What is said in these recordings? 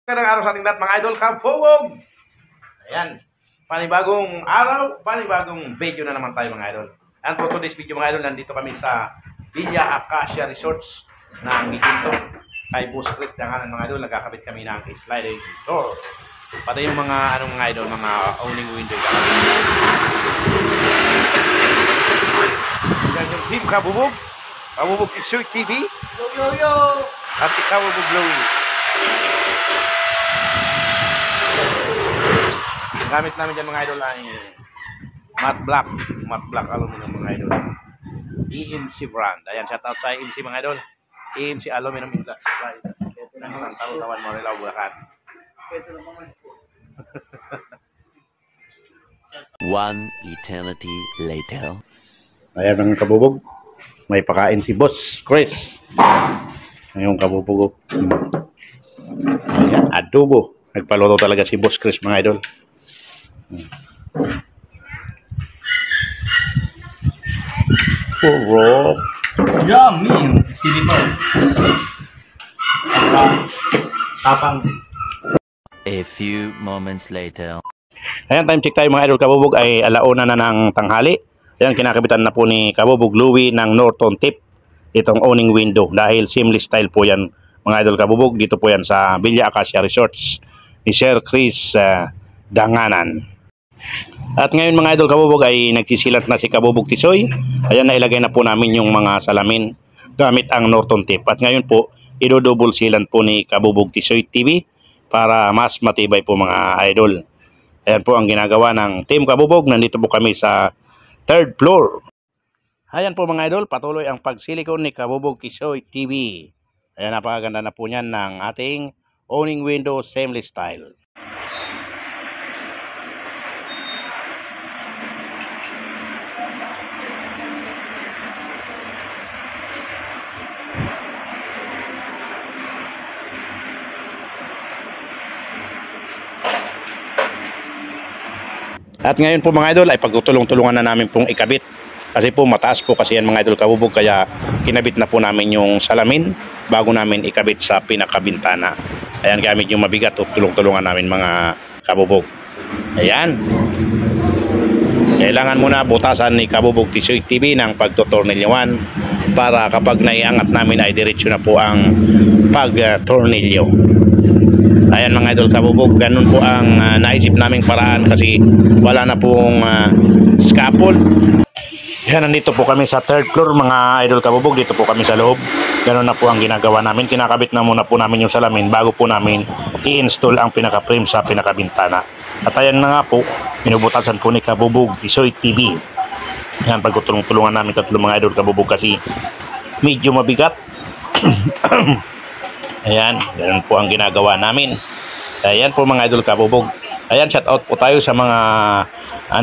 Magandang araw sa ating lahat mga idol, Kabubog! Ayan, panibagong araw, panibagong video na naman tayo mga idol. And for today's video mga idol, nandito kami sa Villa Acacia Resorts ng Giginto. Kay Boss Chris Danganan mga idol, nagkakabit kami ng sliding door. Pati yung mga mga idol, mga owning window. Yan yung team Kabubog, Kabubog Picture TV. Yo! At si Kabubog Glowy. Ang gamit namin dyan mga idol ay matte black aluminum mga idol. EMC brand. Ayan, shout out sa EMC mga idol. EMC aluminum glass supply. Ng Santa Rosa, Manila, Bulacan. One eternity later. Ayan ang Kabubog. May pakain si Boss Chris. Ngayon Kabubog. Ayan, adobo. Nagpaluto talaga si Boss Chris mga idol. Raw. Yummy! Silipal. Tapang. A few moments later. Ayan, time check tayo mga idol Kabubog ay alauna na ng tanghali. Ayan, kinakabitan na po ni Kabubog Louie ng Norton tip itong owning window dahil seamless style po yan mga idol Kabubog. Dito po yan sa Villa Acacia Resorts ni Sir Chris Danganan. At ngayon mga idol Kabubog ay nagsisilant na si Kabubog Tisoy. Ayan, nailagay na po namin yung mga salamin gamit ang Norton tip. At ngayon po, idodouble sealant po ni Kabubog Tisoy TV para mas matibay po mga idol. Ayan po ang ginagawa ng Team Kabubog. Nandito po kami sa 3rd floor. Ayan po mga idol, patuloy ang pagsilikon ni Kabubog Tisoy TV. Ayan, napakaganda na po niyan ng ating owning window seamless style. At ngayon po mga idol ay pagtutulong-tulungan na namin pong ikabit. Kasi po mataas po kasi yan mga idol Kabubog, kaya kinabit na po namin yung salamin bago namin ikabit sa pinakabintana. Ayan, gamit yung mabigat o tulong-tulungan namin mga Kabubog. Ayan. Kailangan muna butasan ni Kabubog Tisoy TV ng pagtutornilyoan para kapag naiangat namin ay diretso na po ang pagtornilyo. Ayan mga idol Kabubog, ganun po ang naisip naming paraan kasi wala na pong scaffold. Yan, nandito po kami sa 3rd floor mga idol Kabubog, dito po kami sa loob. Ganun na po ang ginagawa namin, kinakabit na muna po namin yung salamin bago po namin i-install ang pinaka-frame sa pinakabintana. At ayan na nga po, pinubutasan po ni Kabubog Tisoy TV. Yan, pagtutulong-tulungan namin tatlo mga idol Kabubog kasi medyo mabigat. Ayan, ganun po ang ginagawa namin. Ayan po mga idol Kabubog. Ayan, shout out po tayo sa mga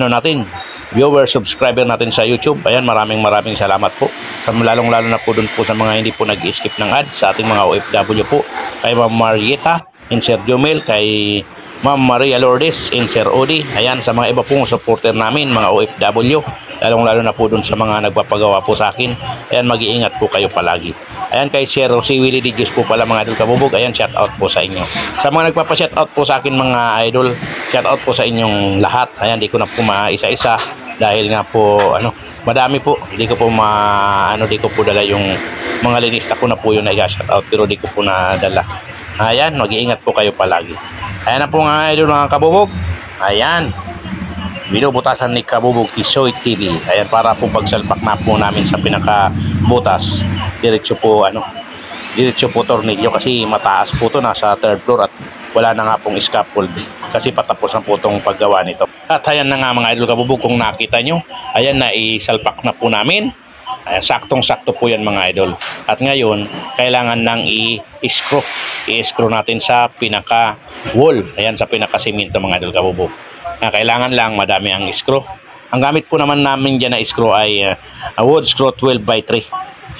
natin, viewer, subscriber natin sa YouTube. Ayan, maraming salamat po. Lalong lalo na po dun po sa mga hindi po nag-skip ng ads sa ating mga OFW po. Kay Ma'am Marieta, Sir Jomel, kay Ma'am Maria Lourdes, Sir Odi. Ayan, sa mga iba pong supporter namin, mga OFW. Lalong lalo na po dun sa mga nagpapagawa po sa akin. Ayan, mag-iingat po kayo palagi. Ayan, kay Sir Rosie Willie Di Diyos po pala mga idol Kabubog. Ayan, shout out po sa inyo. Sa mga nagpapa-shout out po sa akin mga idol, shout out po sa inyong lahat. Ayan, di ko na po maisa-isa dahil nga po madami po. Di ko po di ko po dala yung mga linista ko na po yun na i-shout out, pero di ko po nadala. Ayan, mag-iingat po kayo palagi. Ayan na po mga idol mga Kabubog. Ayan, binubutasan ni Kabubog Tisoy TV. Ayan, para po pagsalpak na po namin sa pinaka-butas, diretso po tornilyo kasi mataas po to, nasa 3rd floor at wala na nga pong scaffold kasi patapos na po itong paggawa nito. At ayan na nga mga idol Kabubog, kung nakita nyo, ayan na isalpak na po namin. Ayan, saktong-sakto po yan mga idol. At ngayon, kailangan nang i-screw. I-screw natin sa pinaka-wall. Ayan, sa pinaka-simento mga idol Kabubog. Kailangan lang madami ang screw. Ang gamit po naman namin dyan na screw ay wood screw 12x3.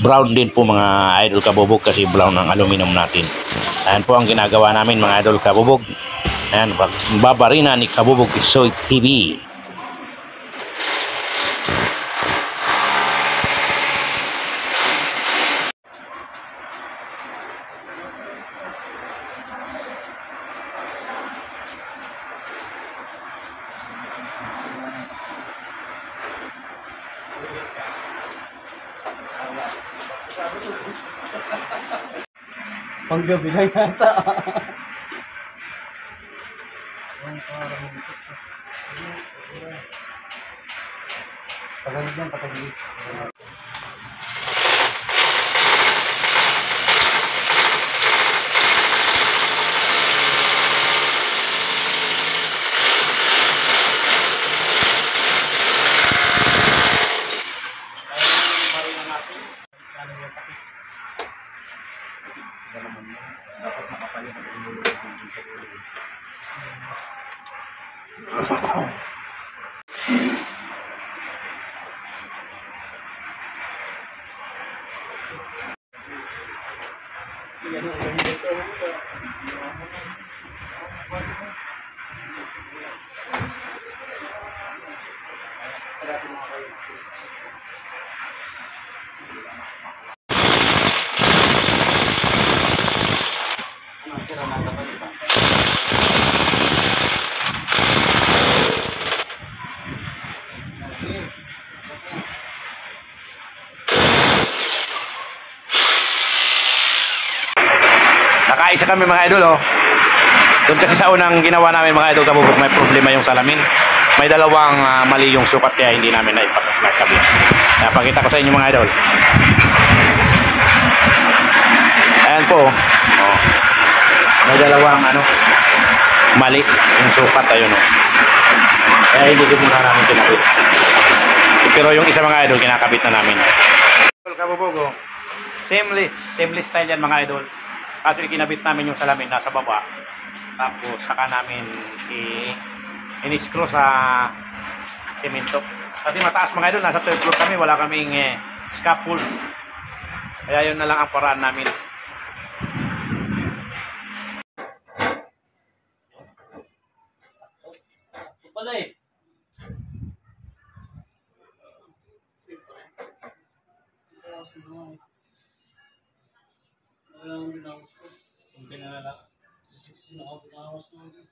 Brown din po mga idol Kabubog kasi brown ang aluminum natin. Ayan po ang ginagawa namin mga idol Kabubog. Ayan, babarina ni Kabubog Tisoy TV. Panggabi lang yata. Pagawid yan, patagili. Nakaisa kami mga idol, oh. Doon kasi sa unang ginawa namin mga idol kabubog, may problema yung salamin. May dalawang mali yung sukat kaya hindi namin naipagkabit. Napakita ko sa inyo mga idol. Ayan po. Oh. May dalawang mali yung sukat. Ayun, oh. Kaya hindi ko muna namin kinabit. Pero yung isa mga idol, kinakabit na namin. Kabubog, oh. Seamless style yan mga idol. Actually, kinabit namin yung salamin nasa baba. Tapos, saka namin in-screw sa semento. Kasi mataas mga idol, nasa 3rd floor kami, wala kaming scaffold. Kaya yun na lang ang paraan namin. Ito pala eh. Kung pinalala, 16 ako pinawas na ako.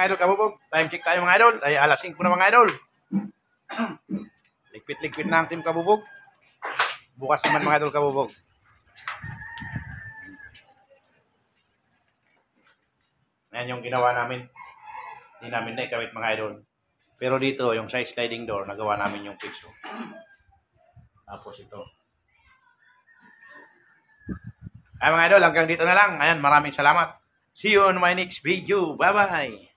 Mga idol kabubog, time check tayo mga idol. Ay alas 5 na mga idol. Ligpit na ang team kabubog. Bukas naman mga idol kabubog. Ayan yung ginawa namin. Hindi namin na ikawit mga idol. Pero dito, yung side sliding door, nagawa namin yung fix. Tapos ito. Ay mga idol, hanggang dito na lang. Ayan, maraming salamat. See you on my next video. Bye-bye.